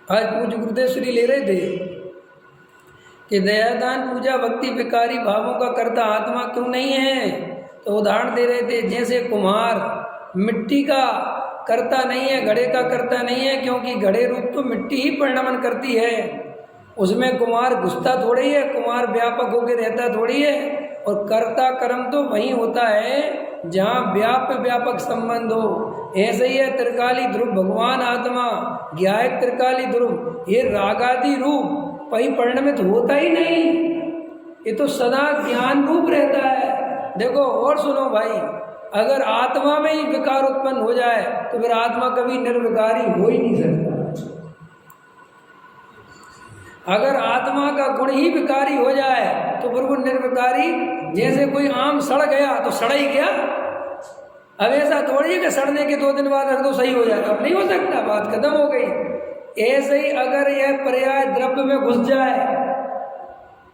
आज पूज्य गुरुदेव श्री ले रहे थे कि दयादान पूजा भक्ति विकारी भावों का कर्ता आत्मा क्यों नहीं है। तो उदाहरण दे रहे थे, जैसे कुम्हार मिट्टी का कर्ता नहीं है, घड़े का कर्ता नहीं है, क्योंकि घड़े रूप तो मिट्टी ही परिणमन करती है, उसमें कुम्हार घुसता थोड़ी है, कुम्हार व्यापक होकर रहता थोड़ी है। और कर्ता कर्म तो वहीं होता है जहाँ व्यापक संबंध हो। ऐसे ही है त्रिकाली ध्रुव भगवान आत्मा, ज्ञायक त्रिकाली ध्रुव, ये रागादि रूप परिणमित होता ही नहीं, ये तो सदा ज्ञान रूप रहता है। देखो और सुनो भाई, अगर आत्मा में ही विकार उत्पन्न हो जाए तो फिर आत्मा कभी निर्विकारी हो ही नहीं सकता। अगर आत्मा का गुण ही विकारी हो जाए तो फिर वो निर्विकारी, जैसे कोई आम सड़ गया तो सड़ ही गया। अब ऐसा थोड़ी है कि सड़ने के 2 दिन बाद रख दो सही हो जाएगा, अब नहीं हो सकता, बात खत्म हो गई। ऐसे ही अगर यह पर्याय द्रव्य में घुस जाए,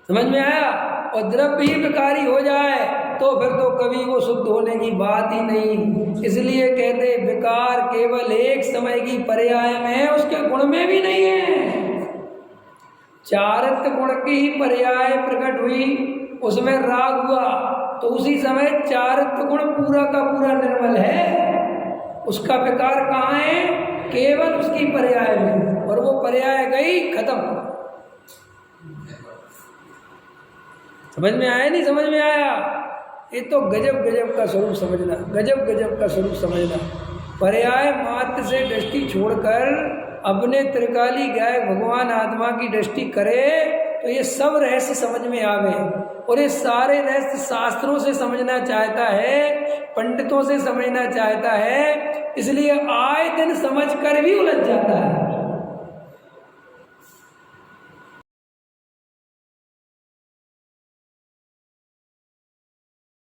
समझ में आया, और द्रव्य ही विकारी हो जाए तो फिर तो कभी वो शुद्ध होने की बात ही नहीं। इसलिए कहते विकार केवल एक समय की पर्याय में है, उसके गुण में भी नहीं है। चारित्र गुण की ही पर्याय प्रकट हुई, उसमें राग हुआ तो उसी समय चारित्र गुण पूरा का पूरा निर्मल है, उसका विकार कहाँ है, केवल उसकी पर्याय में, और वो पर्याय गई खत्म। समझ में आया नहीं समझ में आया? ये तो गजब गजब का स्वरूप समझना, गजब गजब का स्वरूप समझना। पर्याय मात्र से दृष्टि छोड़कर अपने त्रिकाली गाय भगवान आत्मा की दृष्टि करे तो ये सब रहस्य समझ में आवे। और ये सारे रहस्य शास्त्रों से समझना चाहता है, पंडितों से समझना चाहता है, इसलिए आए दिन समझ कर भी उलझ जाता है।